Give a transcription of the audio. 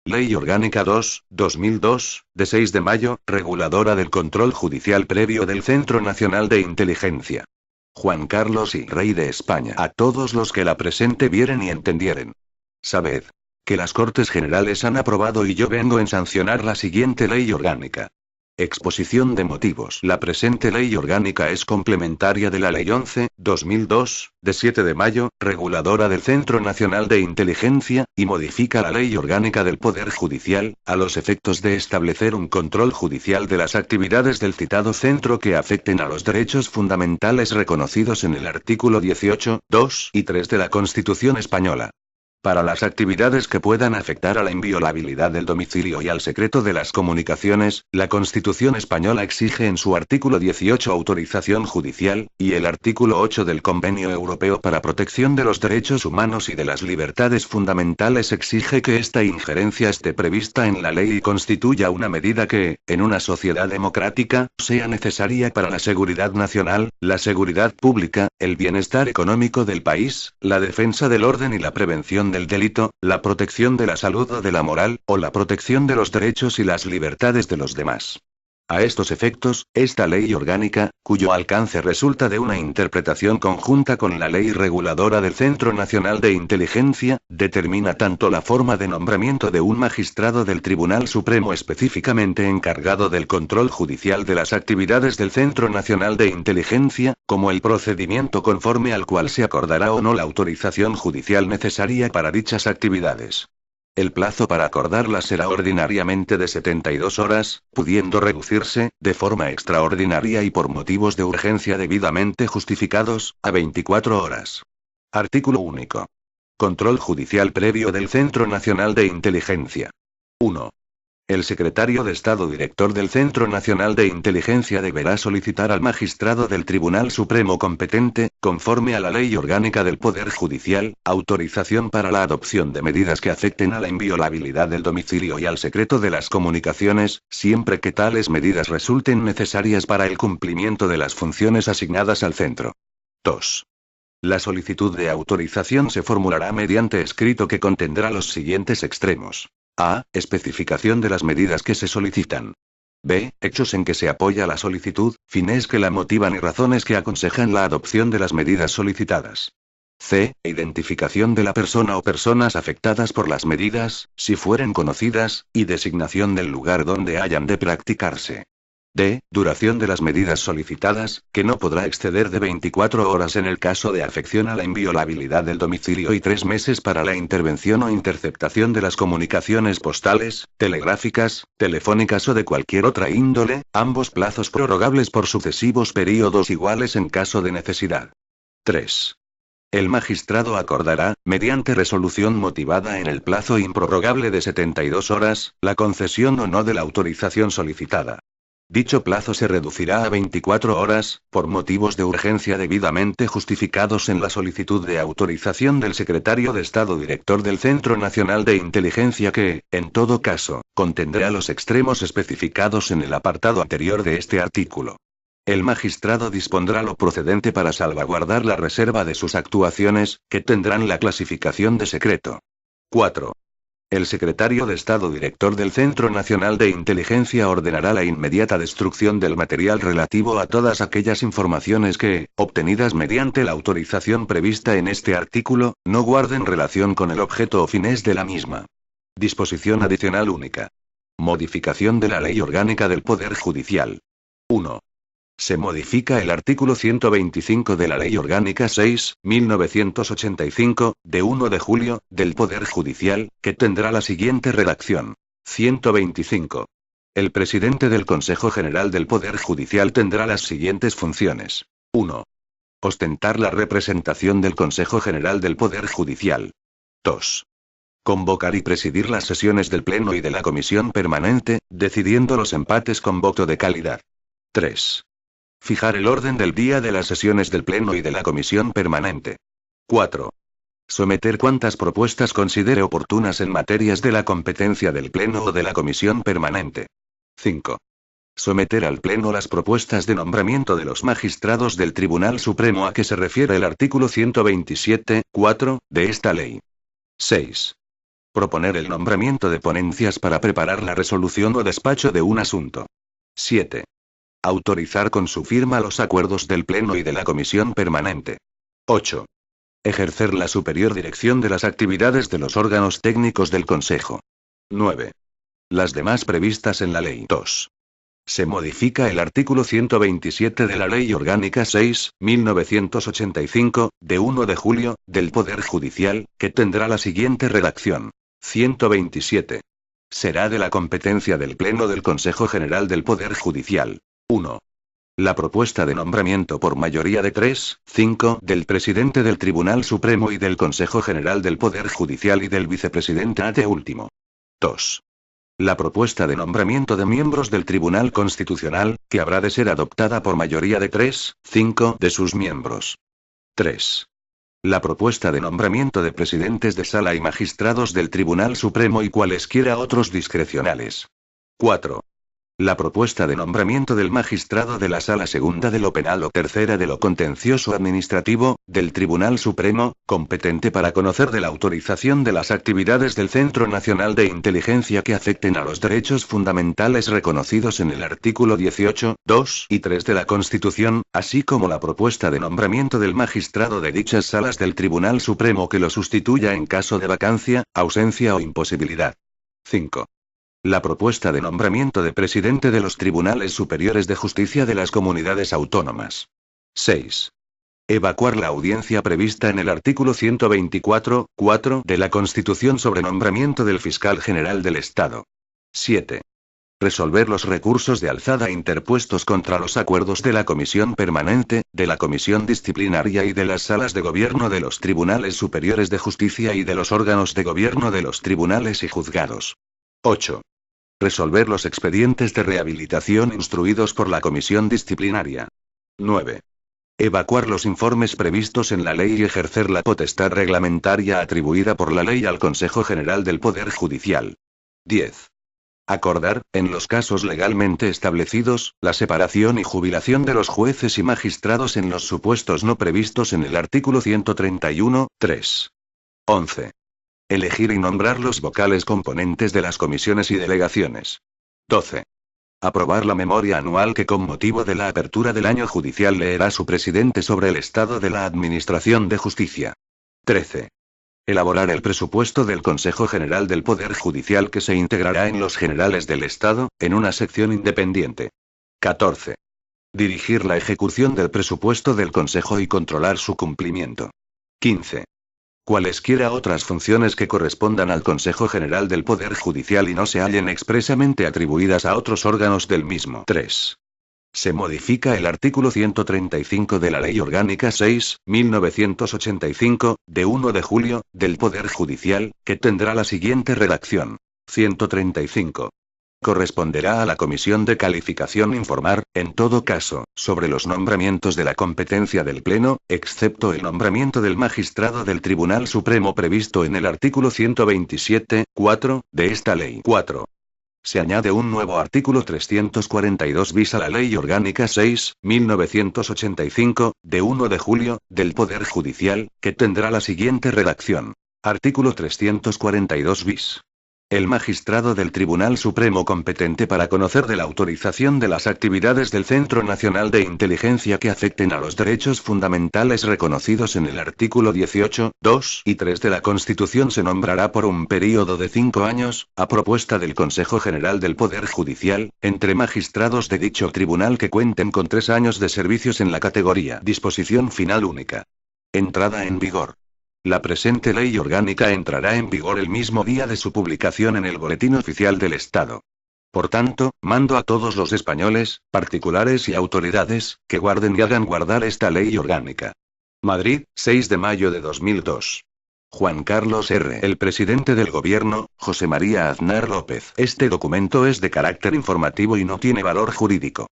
Ley Orgánica 2/2002, de 6 de mayo, reguladora del control judicial previo del Centro Nacional de Inteligencia. Juan Carlos y Rey de España. A todos los que la presente vieren y entendieren. Sabed que las Cortes Generales han aprobado y yo vengo en sancionar la siguiente ley orgánica. Exposición de motivos. La presente ley orgánica es complementaria de la Ley 11/2002, de 7 de mayo, reguladora del Centro Nacional de Inteligencia, y modifica la Ley Orgánica del Poder Judicial, a los efectos de establecer un control judicial de las actividades del citado centro que afecten a los derechos fundamentales reconocidos en el artículo 18, 2 y 3 de la Constitución española. Para las actividades que puedan afectar a la inviolabilidad del domicilio y al secreto de las comunicaciones, la Constitución española exige en su artículo 18 autorización judicial, y el artículo 8 del Convenio Europeo para Protección de los Derechos Humanos y de las Libertades Fundamentales exige que esta injerencia esté prevista en la ley y constituya una medida que, en una sociedad democrática, sea necesaria para la seguridad nacional, la seguridad pública, el bienestar económico del país, la defensa del orden y la prevención del delito, la protección de la salud o de la moral, o la protección de los derechos y las libertades de los demás. A estos efectos, esta ley orgánica, cuyo alcance resulta de una interpretación conjunta con la ley reguladora del Centro Nacional de Inteligencia, determina tanto la forma de nombramiento de un magistrado del Tribunal Supremo específicamente encargado del control judicial de las actividades del Centro Nacional de Inteligencia, como el procedimiento conforme al cual se acordará o no la autorización judicial necesaria para dichas actividades. El plazo para acordarlas será ordinariamente de 72 horas, pudiendo reducirse, de forma extraordinaria y por motivos de urgencia debidamente justificados, a 24 horas. Artículo único. Control judicial previo del Centro Nacional de Inteligencia. 1. El secretario de Estado director del Centro Nacional de Inteligencia deberá solicitar al magistrado del Tribunal Supremo competente, conforme a la Ley Orgánica del Poder Judicial, autorización para la adopción de medidas que afecten a la inviolabilidad del domicilio y al secreto de las comunicaciones, siempre que tales medidas resulten necesarias para el cumplimiento de las funciones asignadas al centro. 2. La solicitud de autorización se formulará mediante escrito que contendrá los siguientes extremos. A. Especificación de las medidas que se solicitan. B. Hechos en que se apoya la solicitud, fines que la motivan y razones que aconsejan la adopción de las medidas solicitadas. C. Identificación de la persona o personas afectadas por las medidas, si fueren conocidas, y designación del lugar donde hayan de practicarse. D. Duración de las medidas solicitadas, que no podrá exceder de 24 horas en el caso de afección a la inviolabilidad del domicilio y 3 meses para la intervención o interceptación de las comunicaciones postales, telegráficas, telefónicas o de cualquier otra índole, ambos plazos prorrogables por sucesivos períodos iguales en caso de necesidad. 3. El magistrado acordará, mediante resolución motivada en el plazo improrrogable de 72 horas, la concesión o no de la autorización solicitada. Dicho plazo se reducirá a 24 horas, por motivos de urgencia debidamente justificados en la solicitud de autorización del secretario de Estado director del Centro Nacional de Inteligencia que, en todo caso, contendrá los extremos especificados en el apartado anterior de este artículo. El magistrado dispondrá lo procedente para salvaguardar la reserva de sus actuaciones, que tendrán la clasificación de secreto. 4. El secretario de Estado director del Centro Nacional de Inteligencia ordenará la inmediata destrucción del material relativo a todas aquellas informaciones que, obtenidas mediante la autorización prevista en este artículo, no guarden relación con el objeto o fines de la misma. Disposición adicional única. Modificación de la Ley Orgánica del Poder Judicial. 1. Se modifica el artículo 125 de la Ley Orgánica 6/1985, de 1 de julio, del Poder Judicial, que tendrá la siguiente redacción. 125. El presidente del Consejo General del Poder Judicial tendrá las siguientes funciones. 1. Ostentar la representación del Consejo General del Poder Judicial. 2. Convocar y presidir las sesiones del Pleno y de la Comisión Permanente, decidiendo los empates con voto de calidad. 3. Fijar el orden del día de las sesiones del Pleno y de la Comisión Permanente. 4. Someter cuantas propuestas considere oportunas en materias de la competencia del Pleno o de la Comisión Permanente. 5. Someter al Pleno las propuestas de nombramiento de los magistrados del Tribunal Supremo a que se refiere el artículo 127, 4, de esta ley. 6. Proponer el nombramiento de ponencias para preparar la resolución o despacho de un asunto. 7. Autorizar con su firma los acuerdos del Pleno y de la Comisión Permanente. 8. Ejercer la superior dirección de las actividades de los órganos técnicos del Consejo. 9. Las demás previstas en la Ley 2. Se modifica el artículo 127 de la Ley Orgánica 6/1985, de 1 de julio, del Poder Judicial, que tendrá la siguiente redacción. 127. Será de la competencia del Pleno del Consejo General del Poder Judicial. 1. La propuesta de nombramiento por mayoría de 3/5 del presidente del Tribunal Supremo y del Consejo General del Poder Judicial y del vicepresidente ante último. 2. La propuesta de nombramiento de miembros del Tribunal Constitucional, que habrá de ser adoptada por mayoría de 3/5 de sus miembros. 3. La propuesta de nombramiento de presidentes de sala y magistrados del Tribunal Supremo y cualesquiera otros discrecionales. 4. La propuesta de nombramiento del magistrado de la Sala Segunda de lo Penal o Tercera de lo Contencioso Administrativo, del Tribunal Supremo, competente para conocer de la autorización de las actividades del Centro Nacional de Inteligencia que afecten a los derechos fundamentales reconocidos en el artículo 18, 2 y 3 de la Constitución, así como la propuesta de nombramiento del magistrado de dichas salas del Tribunal Supremo que lo sustituya en caso de vacancia, ausencia o imposibilidad. 5. La propuesta de nombramiento de presidente de los Tribunales Superiores de Justicia de las Comunidades Autónomas. 6. Evacuar la audiencia prevista en el artículo 124, 4 de la Constitución sobre nombramiento del Fiscal General del Estado. 7. Resolver los recursos de alzada interpuestos contra los acuerdos de la Comisión Permanente, de la Comisión Disciplinaria y de las Salas de Gobierno de los Tribunales Superiores de Justicia y de los órganos de gobierno de los tribunales y juzgados. 8. Resolver los expedientes de rehabilitación instruidos por la Comisión Disciplinaria. 9. Evacuar los informes previstos en la ley y ejercer la potestad reglamentaria atribuida por la ley al Consejo General del Poder Judicial. 10. Acordar, en los casos legalmente establecidos, la separación y jubilación de los jueces y magistrados en los supuestos no previstos en el artículo 131, 3. 11. Elegir y nombrar los vocales componentes de las comisiones y delegaciones. 12. Aprobar la memoria anual que con motivo de la apertura del año judicial leerá su presidente sobre el estado de la Administración de Justicia. 13. Elaborar el presupuesto del Consejo General del Poder Judicial que se integrará en los generales del Estado, en una sección independiente. 14. Dirigir la ejecución del presupuesto del Consejo y controlar su cumplimiento. 15. Cualesquiera otras funciones que correspondan al Consejo General del Poder Judicial y no se hallen expresamente atribuidas a otros órganos del mismo. 3. Se modifica el artículo 135 de la Ley Orgánica 6/1985, de 1 de julio, del Poder Judicial, que tendrá la siguiente redacción. 135. Corresponderá a la Comisión de Calificación informar, en todo caso, sobre los nombramientos de la competencia del Pleno, excepto el nombramiento del magistrado del Tribunal Supremo previsto en el artículo 127, 4, de esta ley. 4. Se añade un nuevo artículo 342 bis a la Ley Orgánica 6/1985, de 1 de julio, del Poder Judicial, que tendrá la siguiente redacción. Artículo 342 bis. El magistrado del Tribunal Supremo competente para conocer de la autorización de las actividades del Centro Nacional de Inteligencia que afecten a los derechos fundamentales reconocidos en el artículo 18, 2 y 3 de la Constitución se nombrará por un período de 5 años, a propuesta del Consejo General del Poder Judicial, entre magistrados de dicho tribunal que cuenten con 3 años de servicios en la categoría. Disposición final única. Entrada en vigor. La presente ley orgánica entrará en vigor el mismo día de su publicación en el Boletín Oficial del Estado. Por tanto, mando a todos los españoles, particulares y autoridades, que guarden y hagan guardar esta ley orgánica. Madrid, 6 de mayo de 2002. Juan Carlos R. El presidente del Gobierno, José María Aznar López. Este documento es de carácter informativo y no tiene valor jurídico.